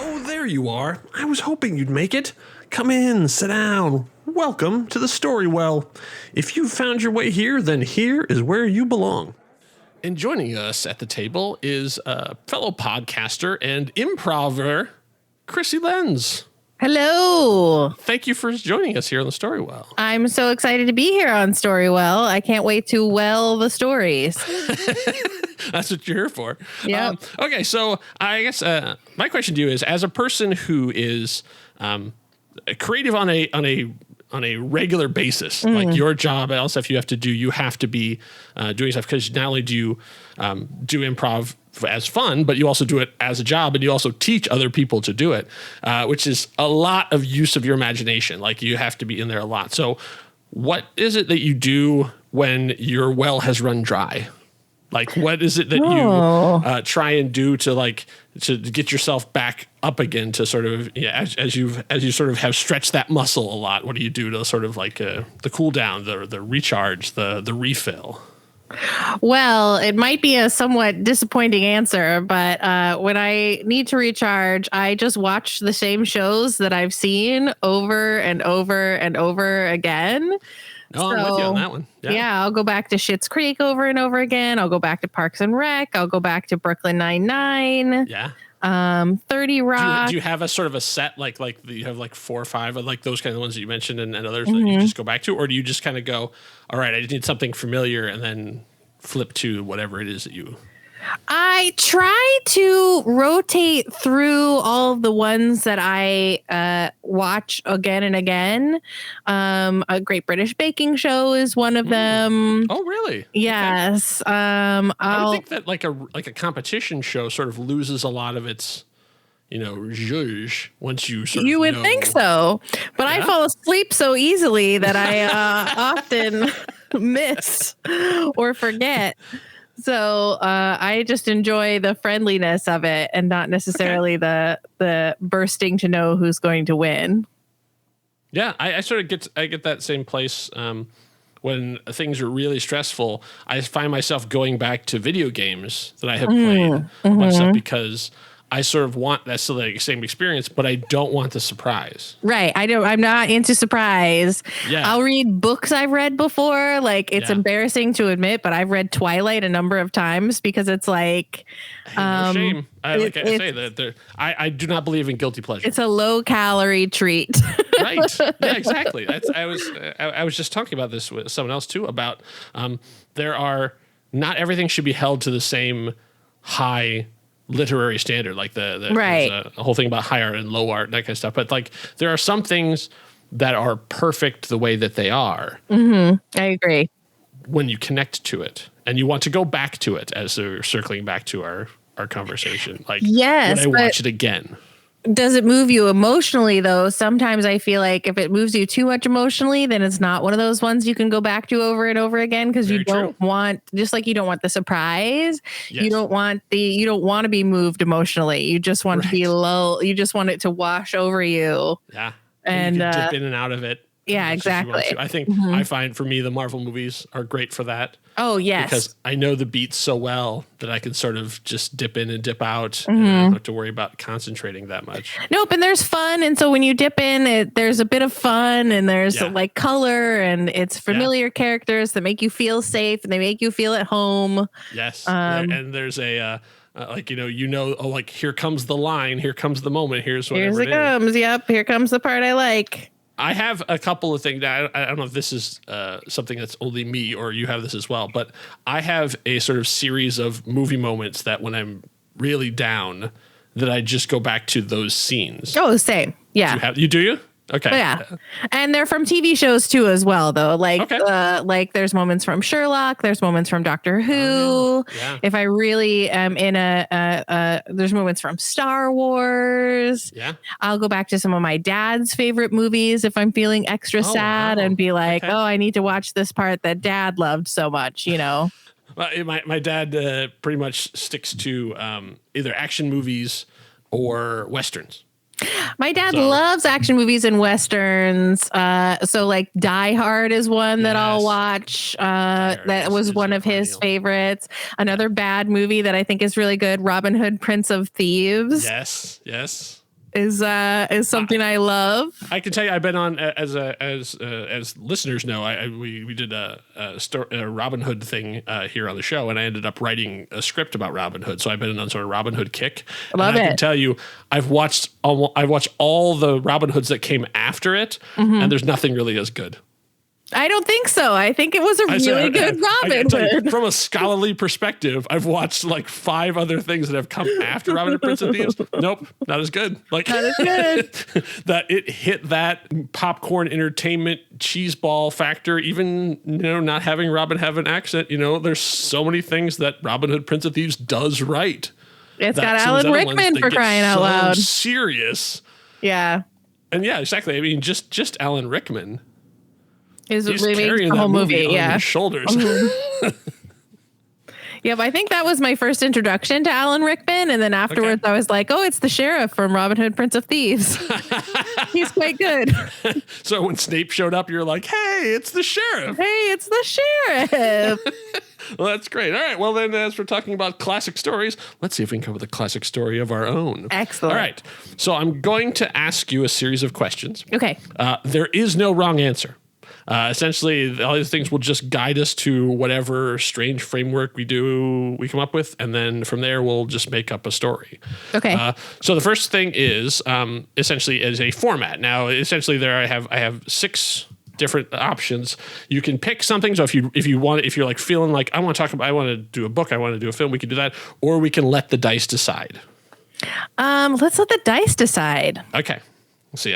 Oh, there you are. I was hoping you'd make it. Come in, sit down. Welcome to the Story Well. If you've found your way here, then here is where you belong. And joining us at the table is a fellow podcaster and improver, Krissy Lenz. Hello. Thank you for joining us here on the Story Well. I'm so excited to be here on Storywell. I can't wait to well the stories. That's what you're here for. Yeah. Okay, so I guess my question to you is, as a person who is creative on a regular basis, like your job and all stuff you have to do, you have to be doing stuff because not only do you do improv as fun, but you also do it as a job, and you also teach other people to do it, which is a lot of use of your imagination. Like, you have to be in there a lot. So what is it that you do when your well has run dry? Like, what is it that you try and do to get yourself back up again, to sort of, as you sort of have stretched that muscle a lot? What do you do to sort of like the cool down, the recharge, the refill? Well, it might be a somewhat disappointing answer, but when I need to recharge, I just watch the same shows that I've seen over and over and over again. Oh, I'm with you on that one. Yeah, I'll go back to Schitt's Creek over and over again. I'll go back to Parks and Rec. I'll go back to Brooklyn Nine-Nine. Yeah. 30 Rock. Do you have a sort of a set, like you have like 4 or 5 of like those kind of ones that you mentioned and others that you just go back to? Or do you just kind of go, all right, I just need something familiar, and then flip to whatever it is that you... I try to rotate through all of the ones that I watch again and again. A Great British Baking Show is one of them. Oh, really? Yes. Okay. I would think that like a competition show sort of loses a lot of its, zhuzh once you sort of You would think so, but I fall asleep so easily that I often miss or forget. So I just enjoy the friendliness of it, and not necessarily the bursting to know who's going to win. Yeah, I sort of get that same place when things are really stressful. I find myself going back to video games that I have played a bunch of stuff, because I sort of want that still the same experience, but I don't want the surprise. Right. I'm not into surprise. Yeah. I'll read books I've read before. Like, it's embarrassing to admit, but I've read Twilight a number of times, because it's like, no shame. I do not believe in guilty pleasure. It's a low calorie treat. Right. Yeah, exactly. I was just talking about this with someone else too, about not everything should be held to the same high literary standard, like right. There's a whole thing about high art and low art and that kind of stuff. But like, there are some things that are perfect the way that they are. I agree. When you connect to it and you want to go back to it, as we're circling back to our conversation. Like, yes, would I watch it again? Does it move you emotionally, though? Sometimes I feel like if it moves you too much emotionally, then it's not one of those ones you can go back to over and over again, because you don't want, just like you don't want the surprise. Yes. You don't want to be moved emotionally. You just want to be low. You just want it to wash over you. Yeah. And you can dip in and out of it. Yeah, exactly. I think I find, for me, the Marvel movies are great for that. Oh, yes. Because I know the beats so well that I can sort of just dip in and dip out, and I don't have to worry about concentrating that much. Nope, and there's fun. And so when you dip in, there's a bit of fun, and there's like color, and it's familiar characters that make you feel safe, and they make you feel at home. Yes. And there's a... like, here comes the line, here comes the moment, here's whatever it comes. Yep, here comes the part I like. I have a couple of things. I don't know if this is something that's only me or you have this as well, but I have a sort of series of movie moments that when I'm really down, that I just go back to those scenes. Oh, same. Yeah. Do you? Okay. Yeah. And they're from TV shows too, as well, though. Like, like there's moments from Sherlock, there's moments from Doctor Who. Yeah. If I really am in there's moments from Star Wars. Yeah. I'll go back to some of my dad's favorite movies if I'm feeling extra sad and be like, I need to watch this part that Dad loved so much, Well, my dad pretty much sticks to either action movies or Westerns. My dad loves action movies and Westerns. So like Die Hard is one that I'll watch. That was one of his favorites. Another bad movie that I think is really good, Robin Hood, Prince of Thieves. Yes. is something I love. I can tell you, I've been on as listeners know. We did a Robin Hood thing here on the show, and I ended up writing a script about Robin Hood. So I've been on sort of Robin Hood kick. Love it. I can tell you, I've watched all the Robin Hoods that came after it, and there's nothing really as good. I don't think so. I think it was a really good Robin Hood. From a scholarly perspective, I've watched like 5 other things that have come after Robin Hood Prince of Thieves. Nope, not as good. Like not as good. that it hit that popcorn entertainment cheeseball factor. Even not having Robin have an accent. There's so many things that Robin Hood Prince of Thieves does right. It's got Alan Rickman for crying out loud. Serious. Yeah. And yeah, exactly. I mean, just Alan Rickman. He's carrying the whole movie on his shoulders. Yeah, but I think that was my first introduction to Alan Rickman, and then afterwards I was like, "Oh, it's the sheriff from Robin Hood, Prince of Thieves." He's quite good. So when Snape showed up, you're like, "Hey, it's the sheriff!" Hey, it's the sheriff. Well, that's great. All right. Well, then, as we're talking about classic stories, let's see if we can come up with a classic story of our own. Excellent. All right. So I'm going to ask you a series of questions. Okay. There is no wrong answer. Essentially, all these things will just guide us to whatever strange framework we come up with, and then from there we'll just make up a story. Okay. So the first thing is essentially is a format. Now, essentially, I have 6 different options. You can pick something. So if you're like feeling like I want to do a book, I want to do a film, we can do that, or we can let the dice decide. Let's let the dice decide. Okay. See,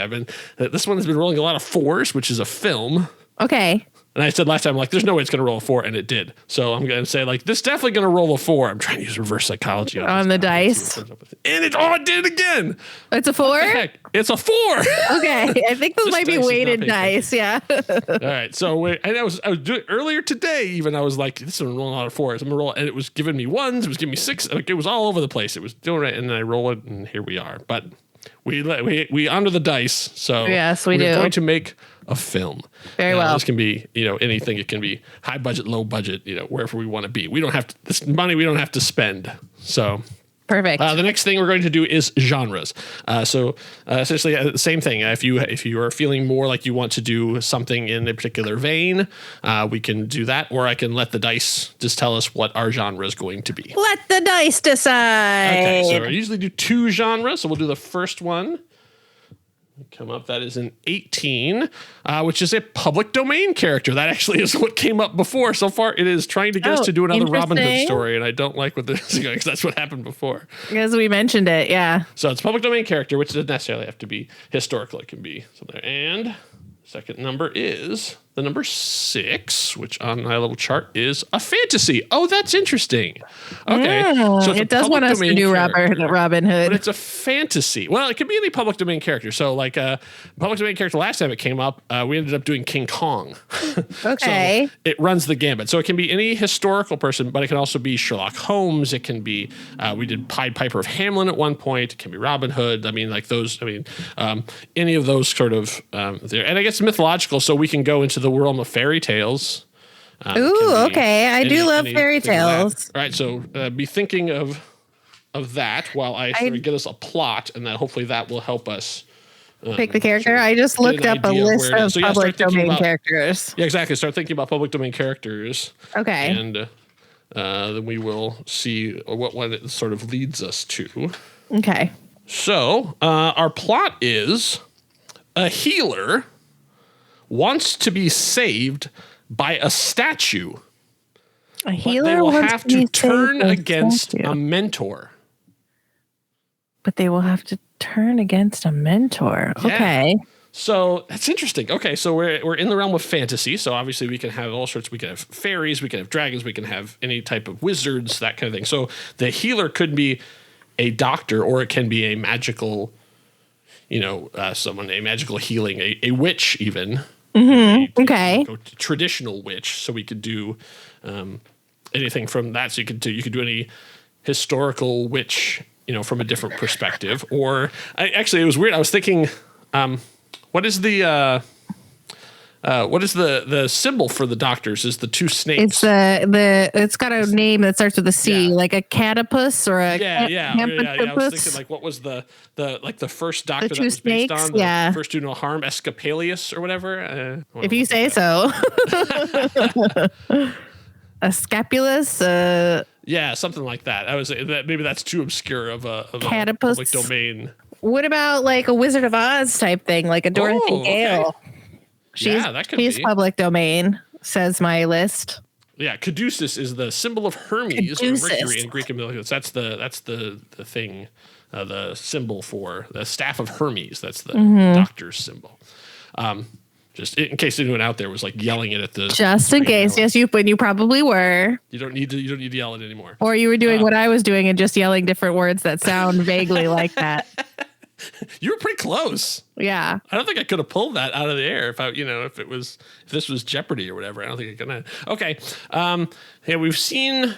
this one has been rolling a lot of 4s, which is a film. Okay. And I said last time, like, there's no way it's going to roll a 4, and it did. So I'm going to say, like, this is definitely going to roll a 4. I'm trying to use reverse psychology on the dice. And it did it again. It's a 4? Heck? It's a 4. Okay. I think those might be weighted dice. Yeah. All right. So I was doing earlier today, even I was like, this is going to roll a lot of 4s. I'm going to roll, and it was giving me 1s. It was giving me 6. Like, it was all over the place. It was doing it, and then I roll it, and here we are. But we honor the dice, so yes, we're going to make a film. Very well. This can be anything. It can be high budget, low budget. Wherever we want to be. We don't have to, this money we don't have to spend. So perfect. The next thing we're going to do is genres. So essentially the same thing. If you are feeling more like you want to do something in a particular vein, we can do that, or I can let the dice just tell us what our genre is going to be. Let the dice decide. Okay, so I usually do 2 genres. So we'll do the first one. Come up. That is an 18, which is a public domain character. That actually is what came up before. So far, it is trying to get us to do another Robin Hood story, and I don't like what this is going, because that's what happened before. Because we mentioned it, yeah. So it's public domain character, which doesn't necessarily have to be historical. It can be something. And second number is the number 6, which on my little chart is a fantasy. Oh, that's interesting. Okay. So it does want us to do Robin Hood. But it's a fantasy. Well, it could be any public domain character. So like a public domain character, last time it came up, we ended up doing King Kong. Okay. So it runs the gambit. So it can be any historical person, but it can also be Sherlock Holmes. It can be, we did Pied Piper of Hamelin at one point. It can be Robin Hood. I mean, like those, any of those sort of there. And I guess mythological, so we can go into the realm of fairy tales. Ooh, okay. I do love fairy tales. All right, so be thinking of that while I sort of get us a plot, and then hopefully that will help us pick the charger. I just looked up a list of public domain characters. Yeah, exactly. Start thinking about public domain characters. Okay. And then we will see what it sort of leads us to. Okay. So our plot is a healer wants to be saved by a statue. A healer they will wants have to turn against statue. A mentor. But they will have to turn against a mentor. Yeah. Okay. So that's interesting. Okay, so we're in the realm of fantasy. So obviously we can have all sorts. We can have fairies, we can have dragons, we can have any type of wizards, that kind of thing. So the healer could be a doctor, or it can be a magical, a magical healing, a witch even. Mm-hmm. Okay. Traditional witch. So we could do anything from that. So you could do any historical witch, from a different perspective. Or actually, it was weird. I was thinking, what is the what is the symbol for the doctors? Is the two snakes? It's got a name that starts with a C, Yeah. like a catopus or a Yeah. I was thinking like what was the first doctor that was based on? The first do no harm, Escapalius or whatever. If you say so. A scapulus. Yeah, something like that. I was that maybe that's too obscure of a catopus. Public domain. What about like a Wizard of Oz type thing, like a Dorothy Gale? That could be public domain, says my list. Yeah, caduceus is the symbol of Hermes or Mercury in Greek and mythology. That's the thing, the symbol for the staff of Hermes. That's the doctor's symbol. Just in case anyone out there was like yelling it at the. Just in case, yes, you probably were. You don't need to yell it anymore. Or you were doing what I was doing and just yelling different words that sound vaguely like that. You were pretty close. Yeah. I don't think I could have pulled that out of the air if this was Jeopardy or whatever. I don't think I could have. Okay. Yeah, we've seen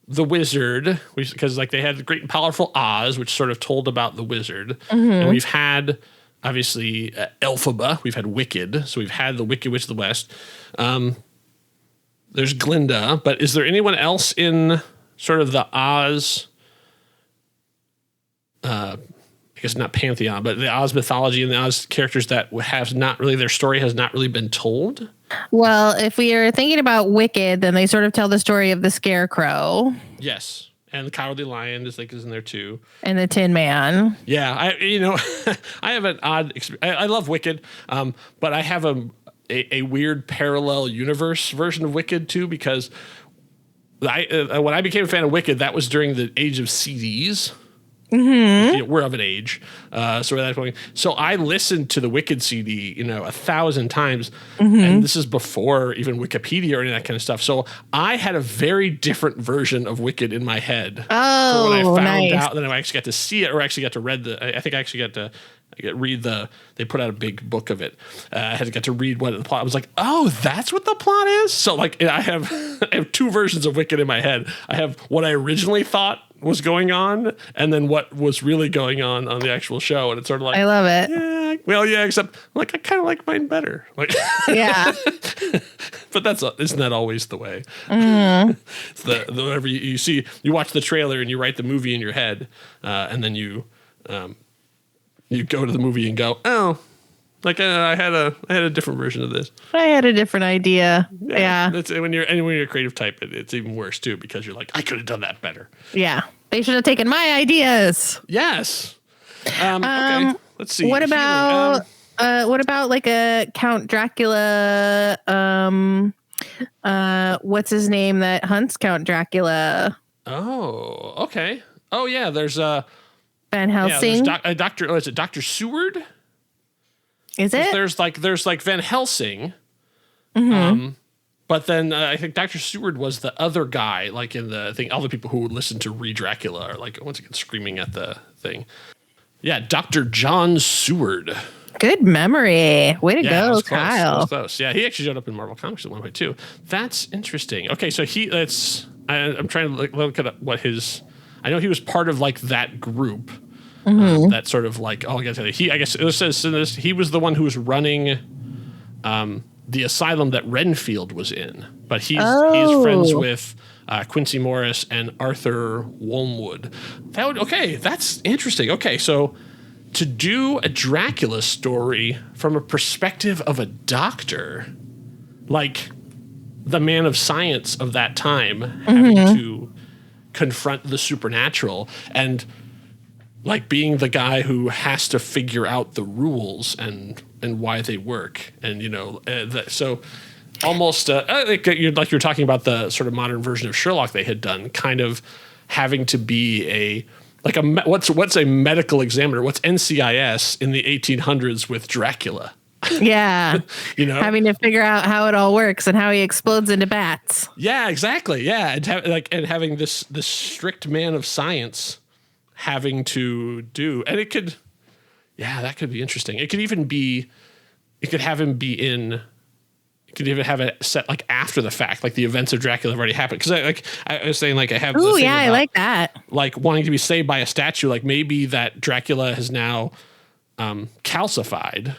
the wizard because like they had the great and powerful Oz, which sort of told about the wizard. And we've had obviously Elphaba. We've had Wicked. So we've had the Wicked Witch of the West. There's Glinda, but is there anyone else in sort of the Oz I guess not pantheon, but the Oz mythology and the Oz characters that have not really, their story has not really been told? Well, if we are thinking about Wicked, then they sort of tell the story of the Scarecrow. Yes. And the Cowardly Lion is in there too. And the Tin Man. Yeah. I have an odd experience. I love Wicked, but I have a weird parallel universe version of Wicked too, because when I became a fan of Wicked, that was during the age of CDs. We're of an age, so we're that point. So I listened to the Wicked CD, 1,000 times, and this is before even Wikipedia or any of that kind of stuff. So I had a very different version of Wicked in my head. Oh, when I found nice. out, then I actually got to see it, or actually got to read I think I actually got to read they put out a big book of it. I had to get to read what the plot. I was like, oh, that's what the plot is. So like I have two versions of Wicked in my head. I have what I originally thought was going on, and then what was really going on the actual show, and it's sort of like, I love it. Yeah, well, yeah, except like I kind of like mine better. Like, yeah, but isn't that always the way? It's whatever you see, you watch the trailer and you write the movie in your head, and then you go to the movie and go, oh. Like I had a different version of this. I had a different idea. Yeah. That's when you're a creative type, it's even worse too, because you're like, I could have done that better. Yeah. They should have taken my ideas. Yes. Okay. Let's see. What about like a Count Dracula? What's his name that hunts Count Dracula? Oh, okay. Oh yeah. There's Van Helsing. Yeah, Doctor. Oh, is it Dr. Seward? Is it? There's like Van Helsing, but then I think Dr. Seward was the other guy, like in the thing. All the people who would listen to Re Dracula are like once again screaming at the thing. Yeah, Dr. John Seward. Good memory. Way to go, Kyle. That was close. Yeah, he actually showed up in Marvel Comics at one point too. That's interesting. Okay, so I'm trying to look at what his. I know he was part of like that group. That sort of like, I guess it says in this, he was the one who was running the asylum that Renfield was in, but he's friends with Quincy Morris and Arthur Wormwood. That's interesting. Okay, so to do a Dracula story from a perspective of a doctor, like the man of science of that time, having to confront the supernatural and like being the guy who has to figure out the rules and why they work, and so almost like you're talking about the sort of modern version of Sherlock they had done, kind of having to be what's a medical examiner, what's NCIS in the 1800s with Dracula. Yeah, having to figure out how it all works and how he explodes into bats. Yeah, exactly. Yeah, and having this strict man of science having to do, and it could, that could be interesting. It could even have him be in, it could even have it set like after the fact, like the events of Dracula have already happened. Because I was saying, like I have. Oh yeah, I like that. Like wanting to be saved by a statue, like maybe that Dracula has now calcified,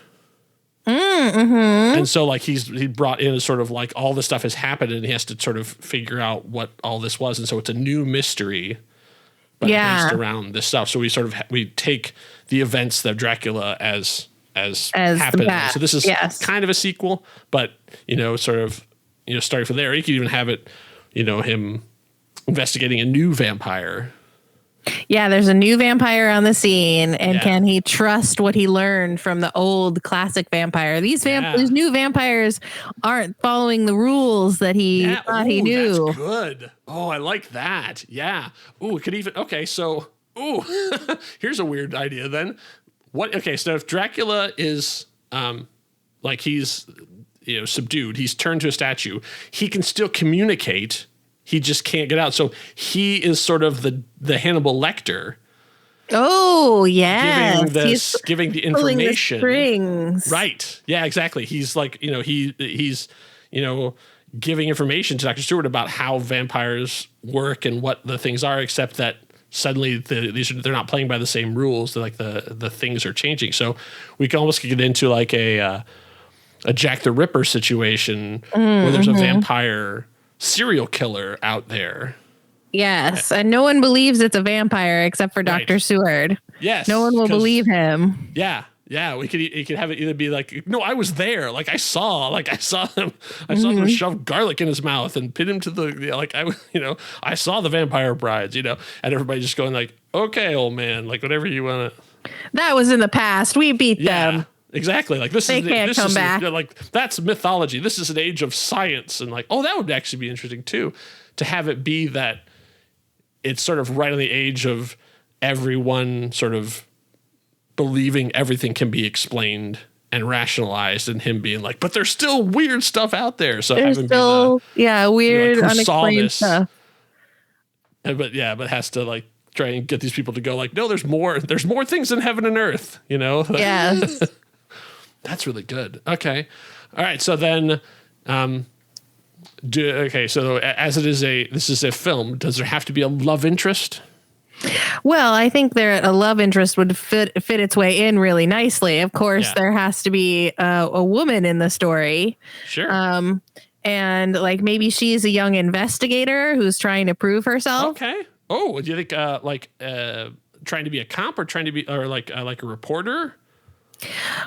Mm-hmm. And so like he brought in a sort of like all this stuff has happened and he has to sort of figure out what all this was. And so it's a new mystery, but based around this stuff. So we take the events of Dracula as happened. So this is kind of a sequel, but sort of starting from there. You could even have it, him investigating a new vampire. Yeah, there's a new vampire on the scene, and can he trust what he learned from the old classic vampire? These new vampires aren't following the rules that he thought he knew. That's good. Oh, I like that. Yeah. Ooh, it could even so here's a weird idea then. So if Dracula is like he's subdued, he's turned to a statue, he can still communicate. He just can't get out. So he is sort of the Hannibal Lecter. Oh, yeah. Giving the information. The strings. Right. Yeah, exactly. He's like, he's giving information to Dr. Stewart about how vampires work and what the things are, except that suddenly they're not playing by the same rules. They're like the things are changing. So we can almost get into like a Jack the Ripper situation where there's a vampire serial killer out there. Yes, and no one believes it's a vampire except for Dr. Seward. Yes, no one will believe him. Yeah. We could have it either be like, no, I was there, like I saw him, him shove garlic in his mouth and pin him to the I saw the vampire brides, and everybody just going like, okay, old man, like whatever you want to. That was in the past. We beat them. Exactly. Like they can't come back. Like that's mythology. This is an age of science, and like, oh, that would actually be interesting too, to have it be that it's sort of right on the age of everyone sort of believing everything can be explained and rationalized, and him being like, but there's still weird stuff out there. So there's still weird unexplained stuff. But has to like try and get these people to go like, no, there's more things in heaven and earth. Yes. That's really good. Okay. All right. So then, so as this is a film, does there have to be a love interest? Well, I think a love interest would fit its way in really nicely. Of course, there has to be a woman in the story. Sure. And like maybe she's a young investigator who's trying to prove herself. Okay. Oh, do you think trying to be a cop or trying to be like a reporter?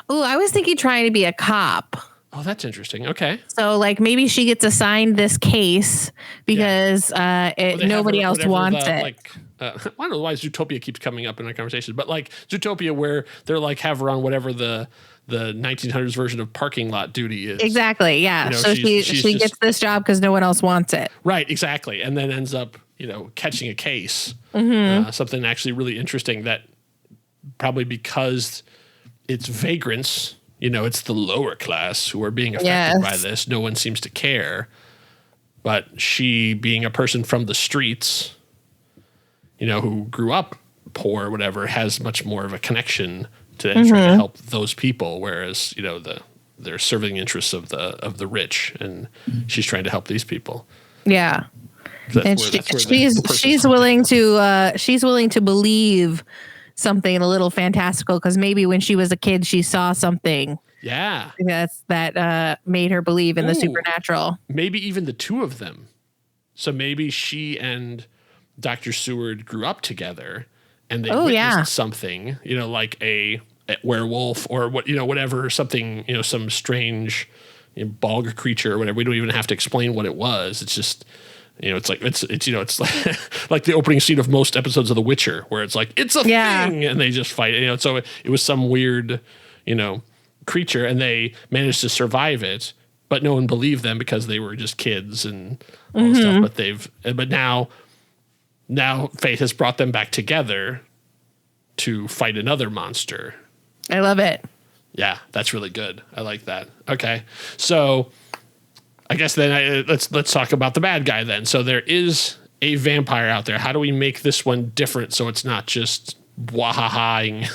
Oh, I was thinking trying to be a cop. Oh, that's interesting. Okay. So like maybe she gets assigned this case because nobody else wants it. Like, I don't know why Zootopia keeps coming up in our conversation, but like Zootopia, where they're like have her on whatever the 1900s version of parking lot duty is. Exactly. Yeah. So she gets this job because no one else wants it. Right. Exactly. And then ends up catching a case, something actually really interesting that probably because it's vagrants, it's the lower class who are being affected by this. No one seems to care. But she, being a person from the streets, who grew up poor or whatever, has much more of a connection to trying to help those people. Whereas, they're serving the interests of the rich, and she's trying to help these people. Yeah. And she's willing to believe something a little fantastical because maybe when she was a kid she saw something that made her believe in the supernatural. Maybe even the two of them. So maybe she and Dr. Seward grew up together and they witnessed something, like a werewolf or whatever, something, some strange bog creature or whatever. We don't even have to explain what it was. It's just it's like like the opening scene of most episodes of The Witcher, where it's like it's a thing, and they just fight. So it was some weird, creature, and they managed to survive it, but no one believed them because they were just kids and all this stuff. But now fate has brought them back together to fight another monster. I love it. Yeah, that's really good. I like that. Okay, so I guess then let's talk about the bad guy then. So there is a vampire out there. How do we make this one different so it's not just wahahaing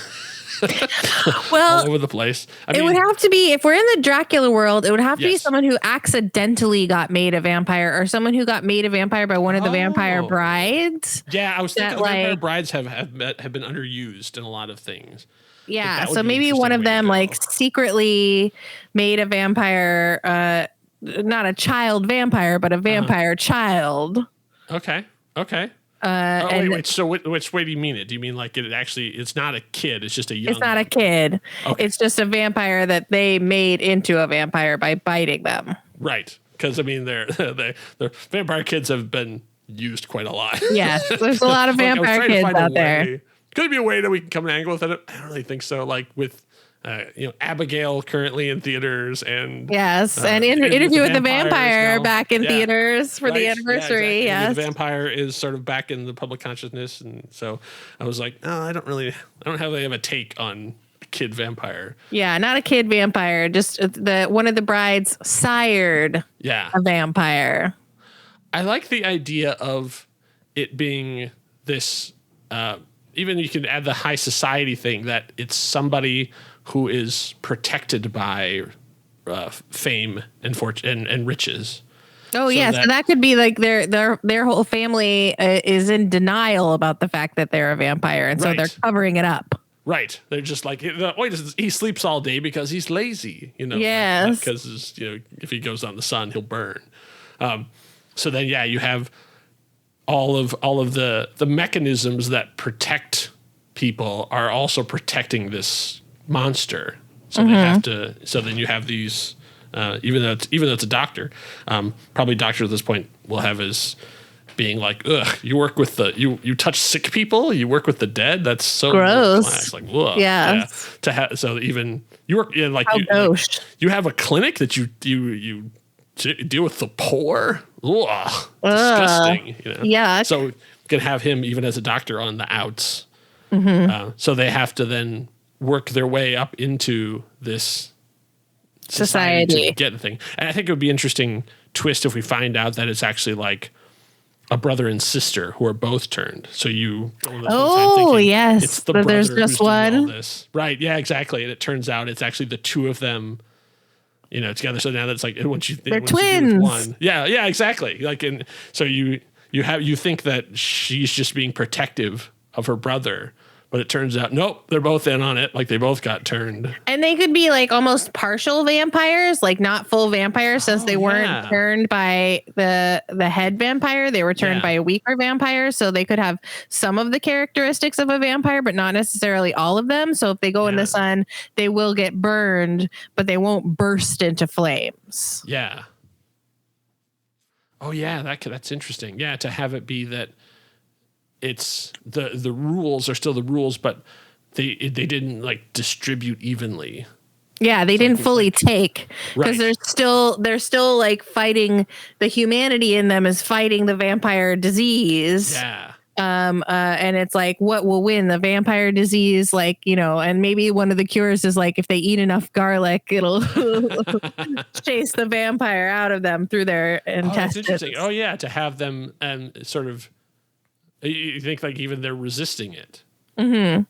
all over the place? It would have to be, if we're in the Dracula world, it would have to be someone who accidentally got made a vampire, or someone who got made a vampire by one of the vampire brides. Yeah, I was thinking vampire brides have been underused in a lot of things. Yeah. That would So be an maybe one interesting of way to them go. like secretly made a vampire, not a child vampire, but a vampire child. Okay. Okay. And wait. So which way do you mean it? Do you mean like it's not a kid? It's just a young. it's not a kid. Okay. It's just a vampire that they made into a vampire by biting them. Right. Because I mean, the vampire kids have been used quite a lot. Yes, there's a lot of Like, I was vampire trying to kids find a out there. way. Could it be a way that we can come and angle with it? I don't really think so. Like with, Abigail currently in theaters and Yes, and Interview with the Vampire now. back in Yeah. theaters for the Right? anniversary. Yeah, exactly. Yes. The vampire is sort of back in the public consciousness, and so I was like, no, I don't have a take on kid vampire. Yeah, not a kid vampire, just one of the brides sired Yeah, a vampire. I like the idea of it being this. Even you can add the high society thing that it's somebody who is protected by fame and fortune and riches. Oh, yeah. So that could be like their whole family is in denial about the fact that they're a vampire. And so Right. they're covering it up. Right. They're just like, he sleeps all day because he's lazy, Yes. Because, if he goes on the sun, he'll burn. So then, you have all of the mechanisms that protect people are also protecting this monster. So they have to, so then you have these, even though it's a doctor, probably doctor at this point will have his being like, ugh, you work with you touch sick people, you work with the dead. That's so gross. Class. Like, whoa. Yeah. To have, so even you work in like, gauche. you have a clinic that you deal with the poor. Ugh, disgusting. Yeah. So you can have him even as a doctor on the outs. So they have to then work their way up into this society to get the thing. And I think it would be interesting twist if we find out that it's actually like a brother and sister who are both turned. So yes. it's the But brother there's who's just doing all one. this. Right. Yeah, exactly. And it turns out it's actually the two of them, together. So now that's like they're twins. One. Yeah, exactly. Like, and so you think that she's just being protective of her brother, but it turns out nope, they're both in on it. Like they both got turned. And they could be like almost partial vampires, like not full vampires, since they weren't turned by the head vampire. They were turned by a weaker vampire. So they could have some of the characteristics of a vampire, but not necessarily all of them. So if they go in the sun, they will get burned, but they won't burst into flames. Yeah. Oh yeah, that's interesting. Yeah, to have it be that it's the rules are still the rules, but they didn't like distribute evenly. Yeah, they didn't fully take because Right. they're still like fighting, the humanity in them is fighting the vampire disease. Yeah. And it's like, what will win, the vampire disease? Like, and maybe one of the cures is like, if they eat enough garlic, it'll chase the vampire out of them through their intestines. That's interesting. Oh yeah, to have them sort of, you think like even they're resisting it. Mm-hmm.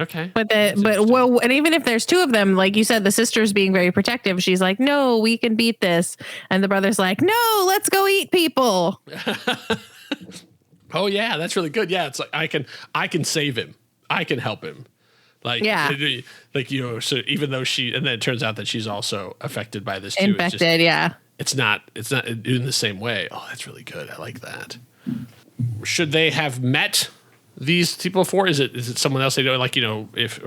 Okay. And even if there's two of them, like you said, the sister's being very protective. She's like, no, we can beat this. And the brother's like, no, let's go eat people. Oh yeah, that's really good. Yeah, it's like I can save him. I can help him. Like so even though and then it turns out that she's also affected by this too. Infected, It's not in the same way. Oh, that's really good. I like that. Should they have met these people before? Is it someone else they know? Like, if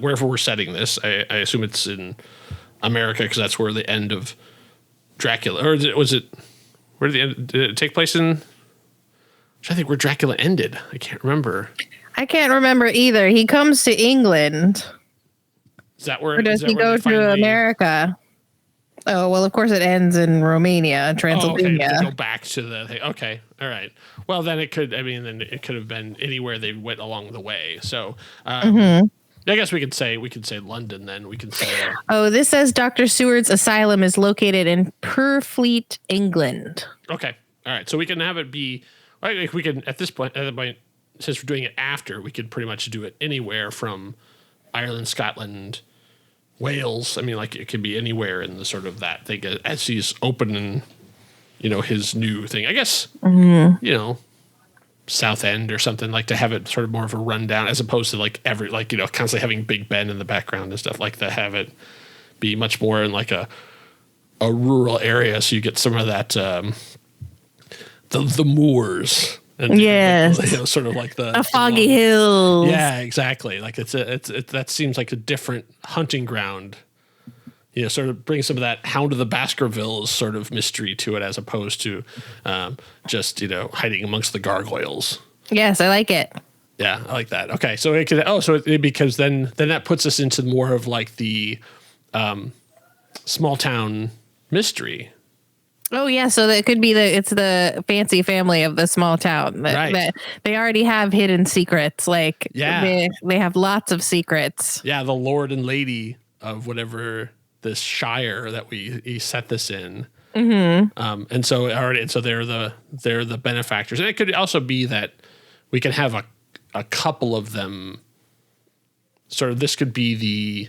wherever we're setting this, I assume it's in America because that's where the end of Dracula, or where did it take place in? I think where Dracula ended. I can't remember. I can't remember either. He comes to England. Is that where? Or does he go to America? Oh, well, of course it ends in Romania, Transylvania. To go back to the thing. Okay. All right. Well, then it could have been anywhere they went along the way. So, I guess we could say London then. We can say. Oh, this says Dr. Seward's asylum is located in Purfleet, England. Okay. All right. So we can have it be, we can, at the point, since we're doing it after, we could pretty much do it anywhere from Ireland, Scotland, Wales. I mean, like it could be anywhere in the sort of that thing as he's opening, his new thing. I guess, South End or something, like to have it sort of more of a rundown as opposed to like constantly having Big Ben in the background and stuff, like to have it be much more in like a rural area. So you get some of that, the moors. And yes, sort of like the foggy hills. Yeah, exactly. Like it's that seems like a different hunting ground. Sort of bring some of that Hound of the Baskervilles sort of mystery to it, as opposed to just hiding amongst the gargoyles. Yes, I like it. Yeah, I like that. Okay, so because then that puts us into more of like the small town mystery. Oh yeah, so it could be it's the fancy family of the small town. That they already have hidden secrets. Like they have lots of secrets. Yeah, the lord and lady of whatever this shire that he set this in. Mm-hmm. And so they're the benefactors. And it could also be that we can have a couple of them. Sort of, this could be the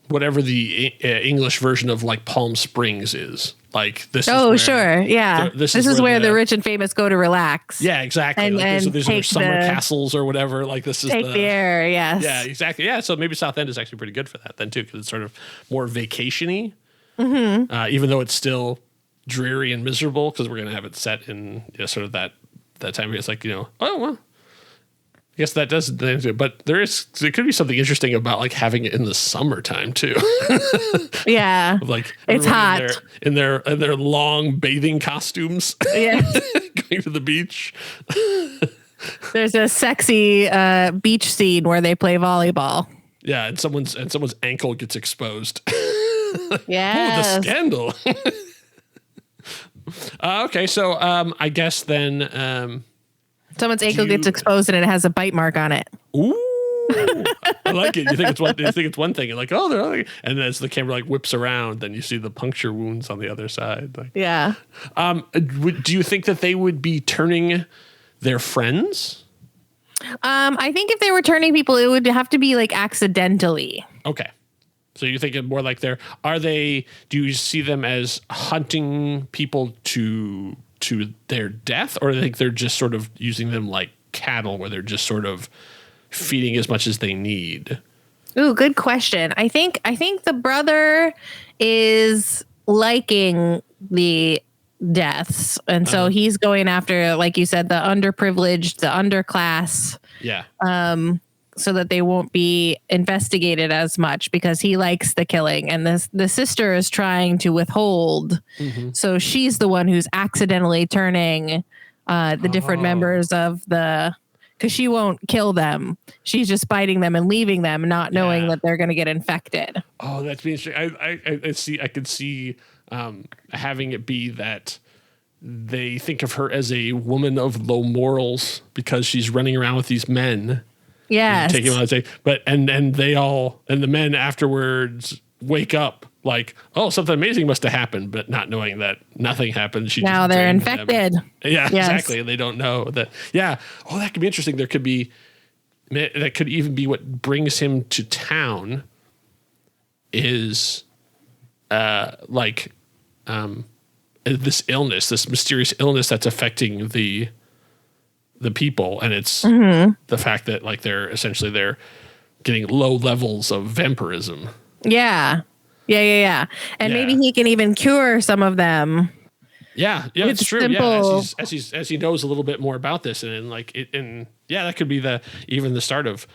whatever the English version of like Palm Springs is. Like this. Oh, sure. Yeah. This is where the rich and famous go to relax. Yeah, exactly. And these are summer castles or whatever. Like this is the air. Yes. Yeah, exactly. Yeah. So maybe South End is actually pretty good for that then too, because it's sort of more vacation-y, even though it's still dreary and miserable, because we're going to have it set in sort of that time. It's like, oh, well, I guess that does, but there could be something interesting about like having it in the summertime too. Yeah, like it's hot in their long bathing costumes. Yeah, going to the beach. There's a sexy beach scene where they play volleyball. Yeah, and someone's ankle gets exposed. Yeah, the scandal. Okay, so I guess then. Someone's ankle gets exposed and it has a bite mark on it. Ooh, I like it. You think it's one thing. You're like, oh, they're other. And as the camera like whips around, then you see the puncture wounds on the other side. Like, yeah. Do you think that they would be turning their friends? I think if they were turning people, it would have to be like accidentally. Okay. So you think it more like do you see them as hunting people to their death, or do you think they're just sort of using them like cattle where they're just sort of feeding as much as they need? Ooh, good question. I think the brother is liking the deaths, and so he's going after, like you said, the underprivileged, the underclass. Yeah. So that they won't be investigated as much, because he likes the killing, and the sister is trying to withhold. Mm-hmm. So she's the one who's accidentally turning the different members of because she won't kill them. She's just biting them and leaving them, not knowing that they're going to get infected. Oh, that's interesting. I see. I could see having it be that they think of her as a woman of low morals because she's running around with these men. Yeah, take him out and say, and the men afterwards wake up like, oh, something amazing must have happened, but not knowing that nothing happened. Now they're infected. Yeah, yes. Exactly. And they don't know that. Yeah. Oh, that could be interesting. That could even be what brings him to town is this illness, this mysterious illness that's affecting the people, and it's the fact that like they're getting low levels of vampirism. Yeah. And maybe he can even cure some of them. Yeah, it's true. Simple. Yeah, as he knows a little bit more about this, and that could be the start of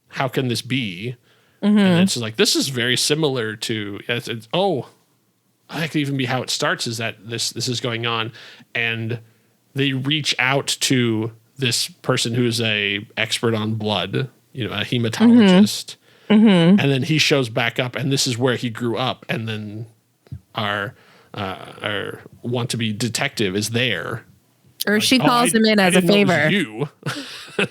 how can this be? Mm-hmm. And it's like, this is very similar to that could even be how it starts, is that this is going on, and they reach out to this person who's a expert on blood, a hematologist. Mm-hmm. And then he shows back up, and this is where he grew up. And then our want to be detective is there. Or she calls him in as a favor. You.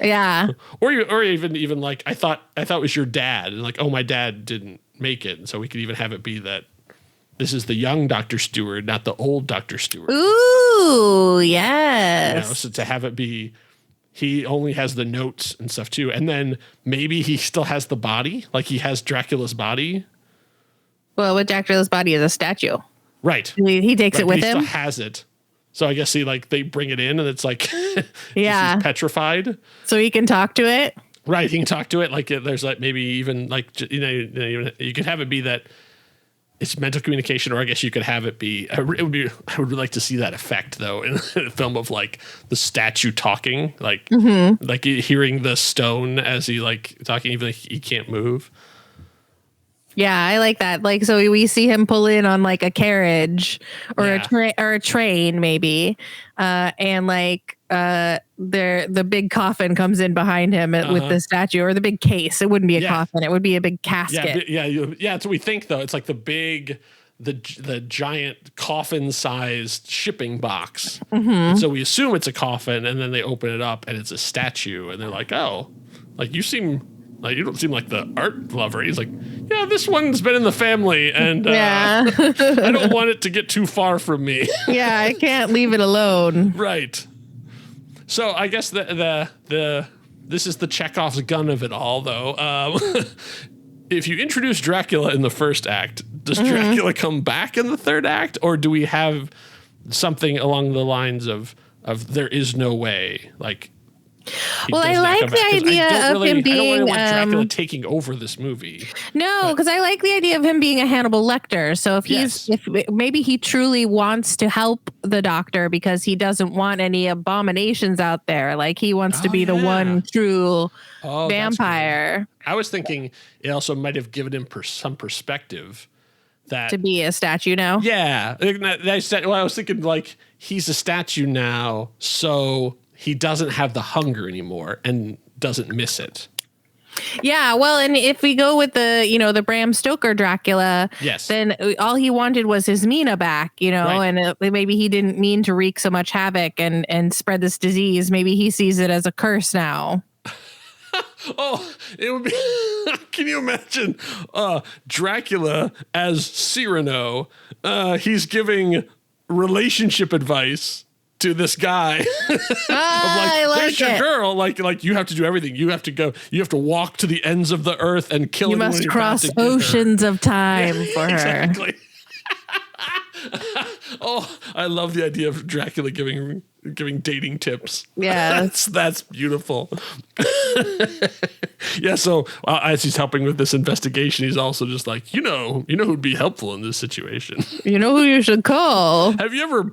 Yeah. Or even like, I thought it was your dad, and like, oh, my dad didn't make it. And so we could even have it be that this is the young Dr. Stewart, not the old Dr. Stewart. Ooh, yes. So to have it be, he only has the notes and stuff too. And then maybe he still has the body, like he has Dracula's body. Well, with Dracula's body is a statue. Right. He takes it with him. He still has it. So I guess they bring it in and it's like, Yeah. he's petrified. So he can talk to it. Right. You can talk to it. Like there's like maybe even like, you could have it be that it's mental communication, or I guess you could have it be, I would really like to see that effect though in a film of like the statue talking, like, like hearing the stone as he like talking, even if he can't move. Yeah, I like that. Like, so we see him pull in on like a carriage or a train maybe. And like, the big coffin comes in behind him with the statue, or the big case. It wouldn't be a coffin. It would be a big casket. Yeah. That's what we think though. It's like the giant coffin-sized shipping box. And so we assume it's a coffin, and then they open it up and it's a statue, and they're like, oh, like you don't seem like the art lover. He's like, yeah, this one's been in the family, and I don't want it to get too far from me. Yeah, I can't leave it alone. Right. So I guess this is the Chekhov's gun of it all, though. If you introduce Dracula in the first act, does Dracula come back in the third act, or do we have something along the lines of there is no way, like? Well, I like the idea of him being. I don't want Dracula taking over this movie. No, because I like the idea of him being a Hannibal Lecter. So if maybe he truly wants to help the Doctor because he doesn't want any abominations out there. Like he wants to be the one true vampire. I was thinking it also might have given him some perspective that to be a statue now. Yeah, I was thinking like he's a statue now, so he doesn't have the hunger anymore and doesn't miss it. Yeah, well, and if we go with the Bram Stoker Dracula, then all he wanted was his Mina back, and maybe he didn't mean to wreak so much havoc and spread this disease. Maybe he sees it as a curse now. Oh, it would be. Can you imagine Dracula as Cyrano? He's giving relationship advice to this guy. I like there's your girl. Like you have to do everything. You have to go. You have to walk to the ends of the earth and kill. You must cross oceans of time for her. Exactly. Oh, I love the idea of Dracula giving dating tips. Yeah, that's beautiful. Yeah. So as he's helping with this investigation, he's also just like, who'd be helpful in this situation. You know who you should call. Have you ever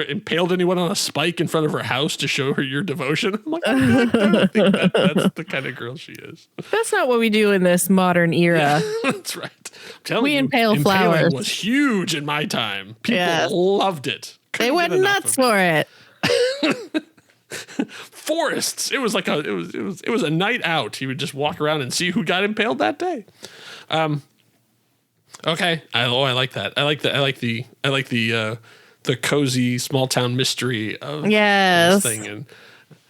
impaled anyone on a spike in front of her house to show her your devotion? I'm like, I don't think that's the kind of girl she is. That's not what we do in this modern era. Yeah, that's right. We impale flowers. Impaling was huge in my time. People loved it. They went nuts for it. Forests. It was like it was a night out. He would just walk around and see who got impaled that day. Okay. I like that. I like the cozy small town mystery of this thing,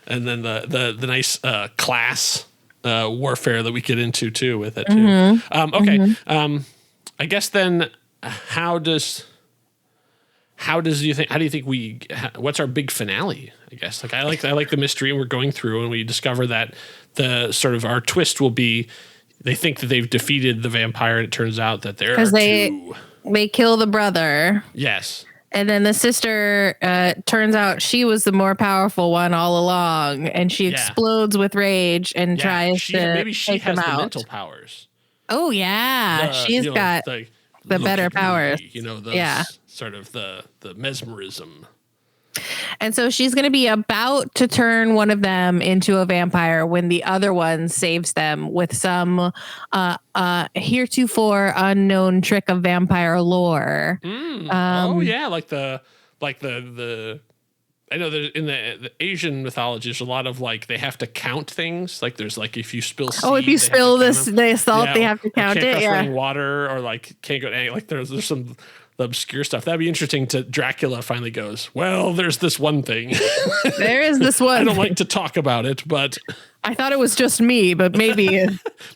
and then the nice class warfare that we get into too with it too. Okay. I guess then how do you think what's our big finale? I guess I like the mystery, and we're going through and we discover that the sort of our twist will be they think that they've defeated the vampire, and it turns out that there are two. They kill the brother. Yes. And then the sister, turns out she was the more powerful one all along, and she explodes with rage and tries to maybe she take has them the out. mental powers. Oh yeah, she's got the better powers. Those sort of the mesmerism. And so she's going to be about to turn one of them into a vampire when the other one saves them with some heretofore unknown trick of vampire lore. Like the I know that in the Asian mythology, there's a lot of like they have to count things. Like there's like if you spill seed, if you spill the salt, they have to count it. Yeah, running water or like can't go to like there's some obscure stuff. That'd be interesting to Dracula finally goes, well, there's this one thing. There is this one. I don't like to talk about it, but I thought it was just me, but maybe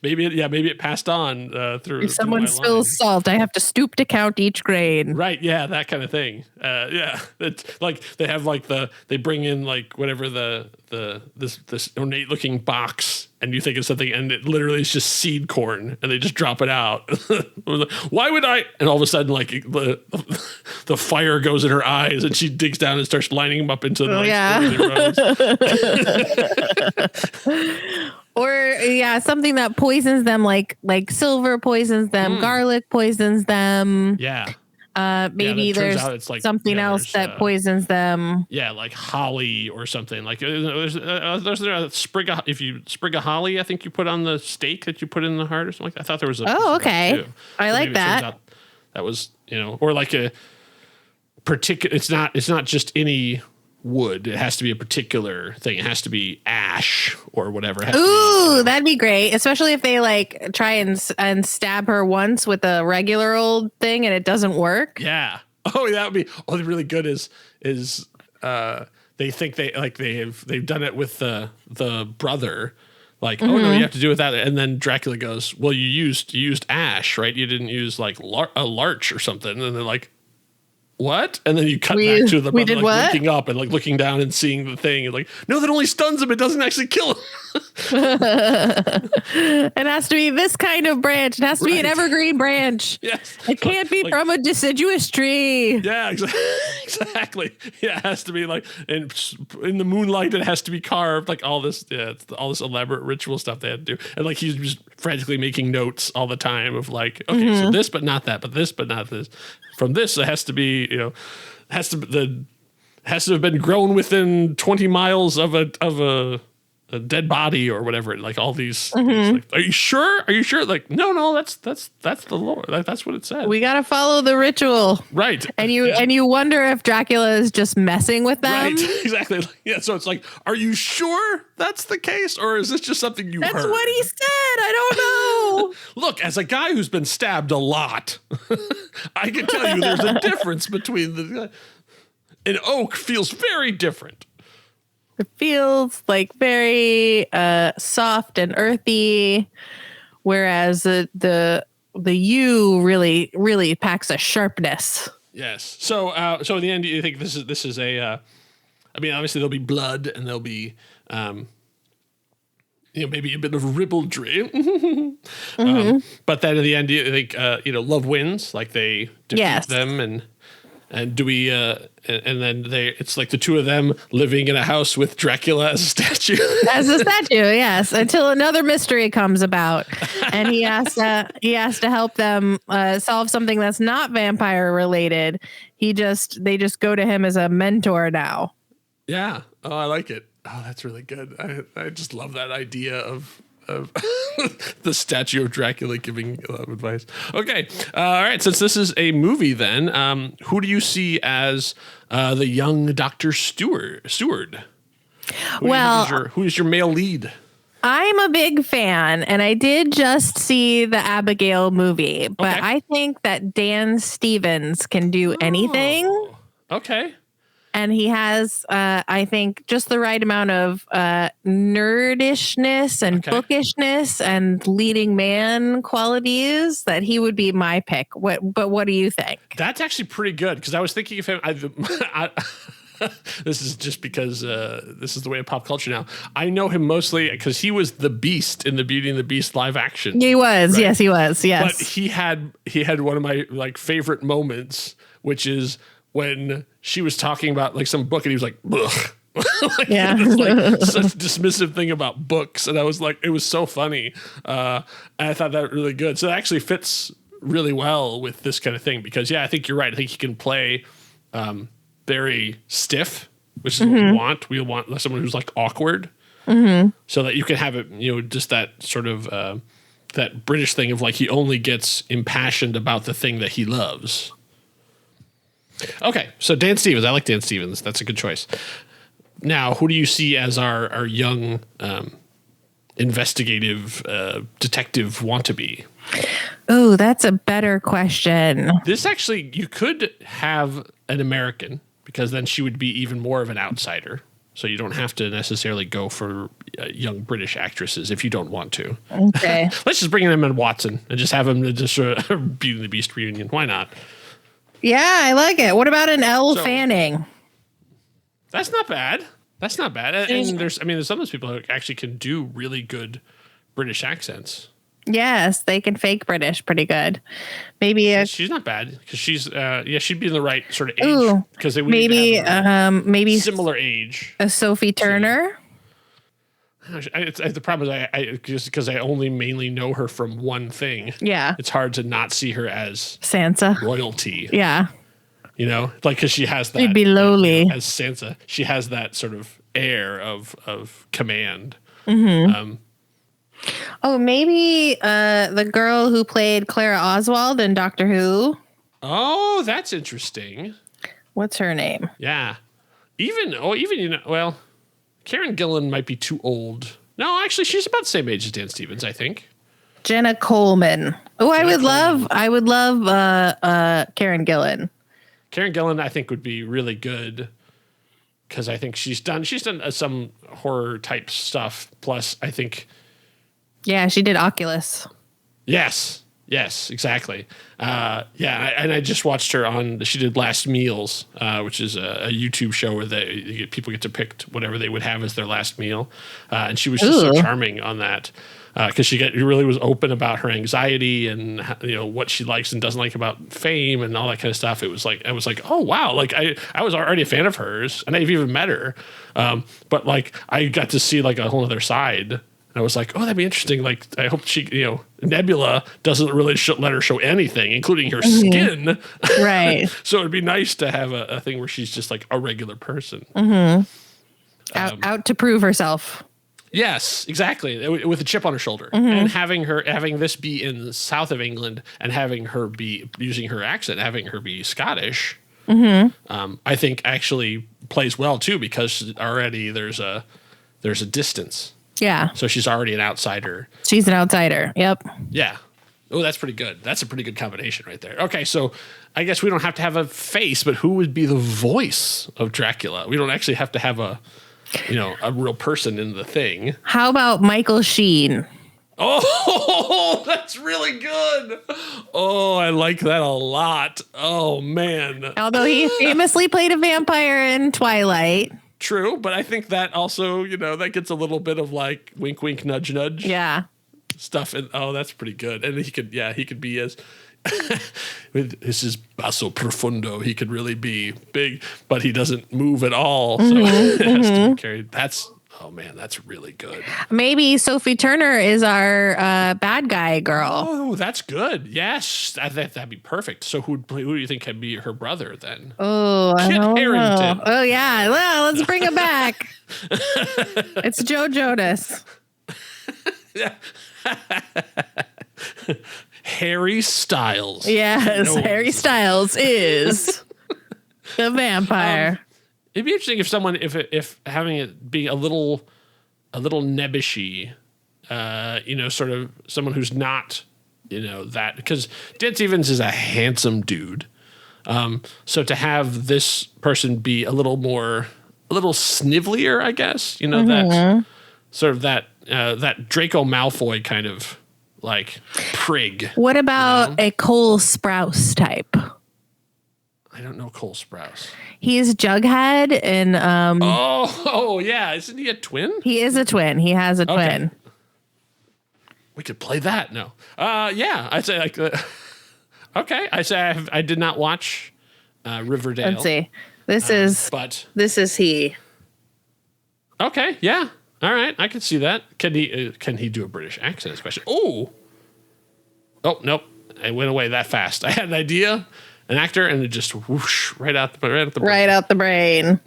maybe it passed on through. If someone spills salt, I have to stoop to count each grain. Right? Yeah, that kind of thing. It's like they have like they bring in like whatever this ornate looking box and you think it's something, and it literally is just seed corn, and they just drop it out. Why would I? And all of a sudden, like the fire goes in her eyes, and she digs down and starts lining them up into rows. Or something that poisons them, like silver poisons them, garlic poisons them. Yeah. Maybe there's like, something else that poisons them. Yeah, like holly or something. Like there's a sprig of, if you sprig of holly, I think you put on the steak that you put in the heart or something like that. I thought there was a okay. I like that. That was, or like a particular. It's not just any wood. It has to be a particular thing. It has to be ash or whatever. Ooh, that'd be great, especially if they like try and stab her once with a regular old thing and it doesn't work. Yeah. Oh, that would be. Oh, the really good is they think they've done it with the brother. Like, oh no, you have to do it with that, and then Dracula goes, well, you used ash, right? You didn't use like a larch or something, and they're like, what? And then you cut back to the brother like looking up and like looking down and seeing the thing and like, no, that only stuns him. It doesn't actually kill him. It has to be this kind of branch. It has to be an evergreen branch. Yes. It can't be from a deciduous tree. Yeah, exactly. Yeah, it has to be like in the moonlight. It has to be carved. Like all this elaborate ritual stuff they had to do. And like he's just frantically making notes all the time of like, okay, so this but not that, but this but not this. From this, it has to be, has to have been grown within 20 miles of a dead body or whatever. Like all these things. Like, are you sure? Are you sure? Like, no, that's the lore. That's what it said. We got to follow the ritual. Right. And you wonder if Dracula is just messing with them. Right. Exactly. Yeah. So it's like, are you sure that's the case? Or is this just something you heard? That's what he said. I don't know. Look, as a guy who's been stabbed a lot, I can tell you there's a difference between an oak feels very different. It feels like very soft and earthy, whereas the yew really packs a sharpness. Yes. So in the end, you think this is a? I mean, obviously there'll be blood and there'll be maybe a bit of ribaldry. But then in the end, you think love wins. Like they defeat them and do we and then it's like the two of them living in a house with Dracula as a statue. As a statue, yes, until another mystery comes about and he has to help them solve something that's not vampire related. They just go to him as a mentor now. Yeah. Oh, I like it. Oh, that's really good. I just love that idea of the statue of Dracula giving advice. Okay. All right. Since this is a movie then, who do you see as the young Dr. Seward? Who is your male lead? I'm a big fan, and I did just see the Abigail movie, but I think that Dan Stevens can do anything. Okay. And he has, I think, just the right amount of nerdishness and bookishness and leading man qualities that he would be my pick. But what do you think? That's actually pretty good because I was thinking of him. This is just because this is the way of pop culture now. I know him mostly because he was the Beast in the Beauty and the Beast live action. He was, right? Yes, he was. Yes, but he had one of my favorite moments, which is when she was talking about like some book and he was like, ugh. Such a dismissive thing about books. And I was like, it was so funny. And I thought that really good. So it actually fits really well with this kind of thing because I think you're right. I think he can play very stiff, which is what we want. We want someone who's like awkward so that you can have it, just that sort of that British thing of like, he only gets impassioned about the thing that he loves. Okay, so Dan Stevens. I like Dan Stevens. That's a good choice. Now, who do you see as our young investigative detective want-to-be? Oh, that's a better question. This actually, you could have an American because then she would be even more of an outsider. So you don't have to necessarily go for young British actresses if you don't want to. Okay. Let's just bring in Emma Watson and just have him to just Beauty and the Beast reunion. Why not? Yeah, I like it. What about an Elle Fanning? That's not bad. That's not bad. And there's some of those people who actually can do really good British accents. Yes, they can fake British pretty good. Maybe she's not bad because she's she'd be in the right sort of age because they would maybe similar age. A Sophie Turner. The problem is I just because I only mainly know her from one thing. Yeah, it's hard to not see her as Sansa royalty. Yeah. You know, like because she has that. She'd be lowly as Sansa. She has that sort of air of command. Mm-hmm. Maybe the girl who played Clara Oswald in Doctor Who. Oh, that's interesting. What's her name? Yeah, even Karen Gillan might be too old. No, actually, she's about the same age as Dan Stevens, I think. Jenna Coleman. Oh, I would love Karen Gillan. Karen Gillan, I think, would be really good because I think she's done some horror type stuff. Plus, I think, yeah, she did Oculus. Yes, exactly. And I just watched her she did Last Meals, which is a YouTube show where people get to pick whatever they would have as their last meal, and she was just so charming on that. Because she really was open about her anxiety and what she likes and doesn't like about fame and all that kind of stuff. I was like, oh wow, like I was already a fan of hers and I've even met her, but like I got to see like a whole other side. And I was like, oh, that'd be interesting. Like I hope she, Nebula doesn't really let her show anything, including her skin. Right. So it'd be nice to have a thing where she's just like a regular person. Mm-hmm. Out to prove herself. Yes, exactly. With a chip on her shoulder, and having this be in the south of England, and having her be using her accent, having her be Scottish, I think actually plays well too because already there's a distance. Yeah. So she's already an outsider. She's an outsider. Yep. Yeah. Oh, that's pretty good. That's a pretty good combination right there. Okay, so I guess we don't have to have a face, but who would be the voice of Dracula? We don't actually have to have a real person in the thing. How about Michael Sheen? Oh, that's really good. Oh, I like that a lot. Oh, man. Although he famously played a vampire in Twilight. True, but I think that also, that gets a little bit of like wink, wink, nudge, nudge. Yeah. Stuff. And that's pretty good. And he could be as... this is basso profundo. He could really be big, but he doesn't move at all. So it has to be carried. That's really good. Maybe Sophie Turner is our bad guy girl. Oh, that's good. Yes, that'd be perfect. So who do you think can be her brother then? Oh, Kit I don't Harington. know. Oh yeah, well, let's bring him back. It's Joe Jonas. Yeah. Harry Styles. Yes, Harry Styles is the vampire. It'd be interesting if someone, if having it be a little nebbishy, sort of someone who's not, that, because Dan Stevens is a handsome dude. So to have this person be a little snivelier, I guess, that sort of that Draco Malfoy kind of like prig. What about a Cole Sprouse type? I don't know Cole Sprouse. He's Jughead and Oh yeah, isn't he a twin? He is a twin. He has a twin. We could play that. No. Yeah, I'd say like okay. I say I did not watch Riverdale. Let's see. This is he. Okay, yeah. All right, I can see that. Can he do a British accent especially? Oh, nope. It went away that fast. I had an idea, an actor, and it just whoosh right out the brain. Right out the brain.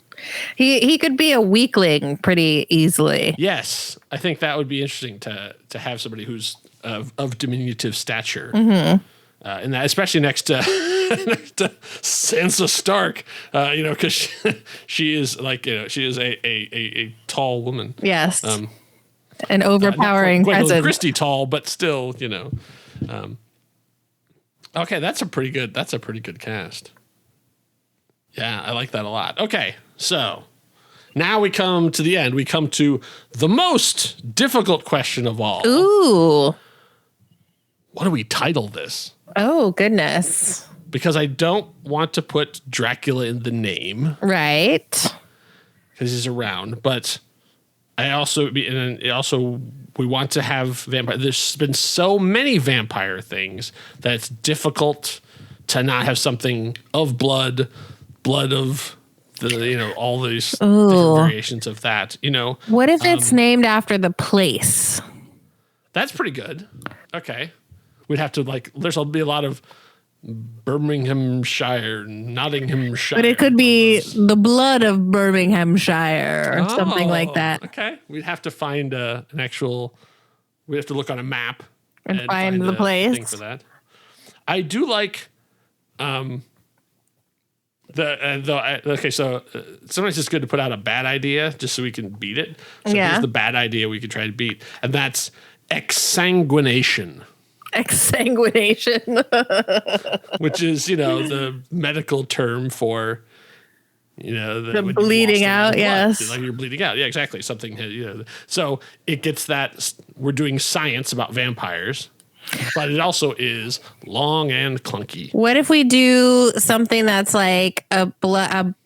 He could be a weakling pretty easily. Yes, I think that would be interesting to have somebody who's of diminutive stature. And that, especially next to Sansa Stark, because she is like, she is a tall woman. Yes. An overpowering presence. Christie tall, but still, okay, that's a pretty good cast. Yeah, I like that a lot. Okay, so now we come to the end. We come to the most difficult question of all. Ooh. What do we title this? Oh, goodness. Because I don't want to put Dracula in the name. Right. because he's around. But we want to have vampire. There's been so many vampire things that it's difficult to not have something of blood of all these different variations of that. What if it's named after the place? That's pretty good. Okay, we'd have to there'll be a lot of Birminghamshire, Nottinghamshire. But it could be the blood of Birminghamshire or something like that. Okay. We'd have to find an actual, we'd have to look on a map and find the place. Thing for that. I do like so sometimes it's good to put out a bad idea just so we can beat it. So here's the bad idea we could try to beat. And that's exsanguination. Exsanguination. Which is, the medical term for, the bleeding out. Yes. Like you're bleeding out. Yeah, exactly. Something, so it gets that we're doing science about vampires, but it also is long and clunky. What if we do something that's like a blood,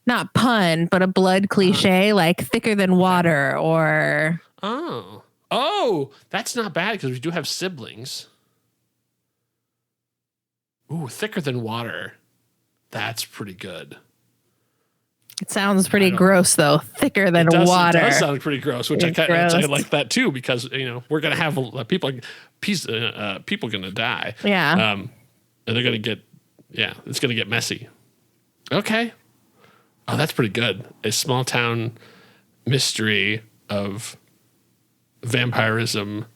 not pun, but a blood cliche, like thicker than water or. Oh, that's not bad because we do have siblings. Ooh, thicker than water. That's pretty good. It sounds pretty gross, though. Thicker than water. It does sound pretty gross, which I like that too because we're gonna have people gonna die. Yeah. And they're gonna get it's gonna get messy. Okay. Oh, that's pretty good. A small town mystery of vampirism,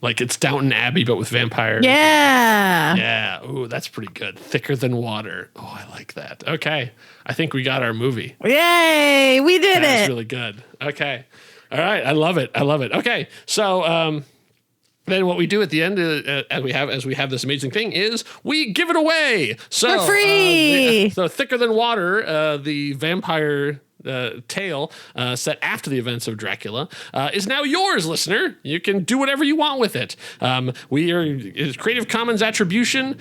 like it's Downton Abbey but with vampires. Yeah. Ooh, that's pretty good. Thicker than water. Oh, I like that. Okay, I think we got our movie. Yay, we did it. That's really good. Okay, all right, I love it. Okay, so then what we do at the end, as we have this amazing thing, is we give it away. So for free. So thicker than water, the vampire tale set after the events of Dracula is now yours, listener. You can do whatever you want with it. It's Creative Commons attribution.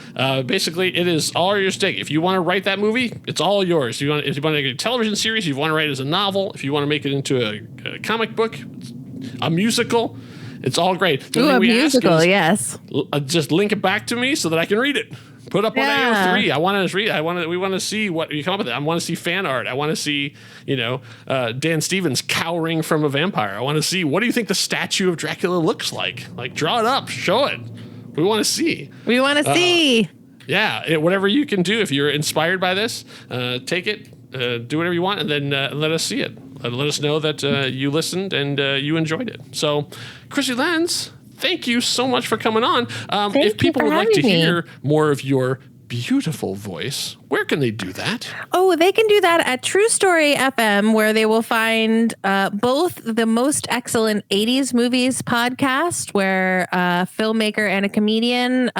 Basically, it is all your stake. If you want to write that movie, it's all yours. If you want to make a television series, if you want to write it as a novel, if you want to make it into a comic book, a musical, it's all great. Ooh, a musical, yes. Just link it back to me so that I can read it. Put up on AO3. We want to see what you come up with. I want to see fan art. I want to see, Dan Stevens cowering from a vampire. I want to see, what do you think the statue of Dracula looks like? Like, draw it up, show it. We want to see. Yeah, whatever you can do. If you're inspired by this, take it, do whatever you want, and then let us see it. Let us know that you listened and you enjoyed it. So, Krissy Lenz, thank you so much for coming on. If people would like to hear more of your beautiful voice, where can they do that? Oh, they can do that at True Story FM, where they will find both the most excellent 80s movies podcast, where a filmmaker and a comedian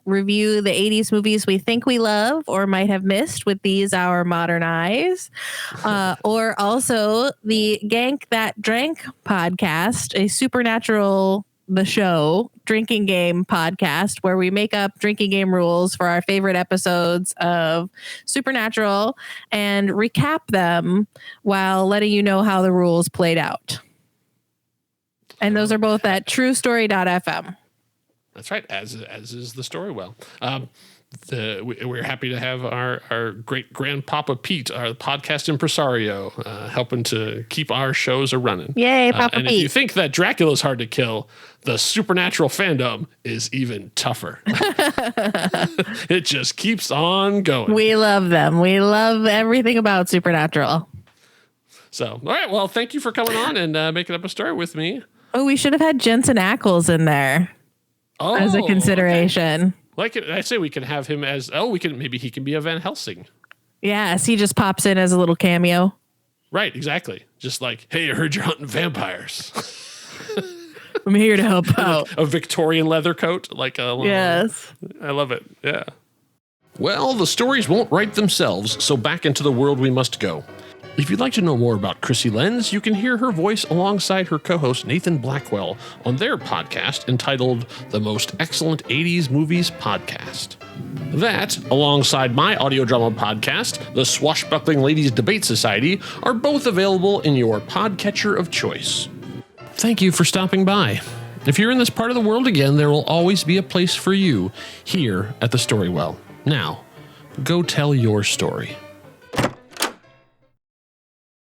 review the 80s movies we think we love or might have missed with these our modern eyes, or also the Gank That Drank podcast, a supernatural the show drinking game podcast where we make up drinking game rules for our favorite episodes of Supernatural and recap them while letting you know how the rules played out. And those are both at truestory.fm. That's right, as is the story well. We're happy to have our great grandpapa Pete, our podcast impresario, helping to keep our shows running. Yay, Papa and Pete. If you think that Dracula's hard to kill, the Supernatural fandom is even tougher. It just keeps on going. We love them. We love everything about Supernatural. So, all right, well, thank you for coming on and making up a story with me. Oh, we should have had Jensen Ackles in there as a consideration. Okay. Like I say, we can have him as maybe he can be a Van Helsing. Yes, he just pops in as a little cameo. Right, exactly. Just like, hey, I heard you're hunting vampires. I'm here to help out. A Victorian leather coat, yes, I love it. Yeah. Well, the stories won't write themselves, so back into the world we must go. If you'd like to know more about Krissy Lenz, you can hear her voice alongside her co-host Nathan Blackwell on their podcast entitled The Most Excellent 80s Movies Podcast. That, alongside my audio drama podcast, The Swashbuckling Ladies Debate Society, are both available in your podcatcher of choice. Thank you for stopping by. If you're in this part of the world again, there will always be a place for you here at the Storywell. Now, go tell your story.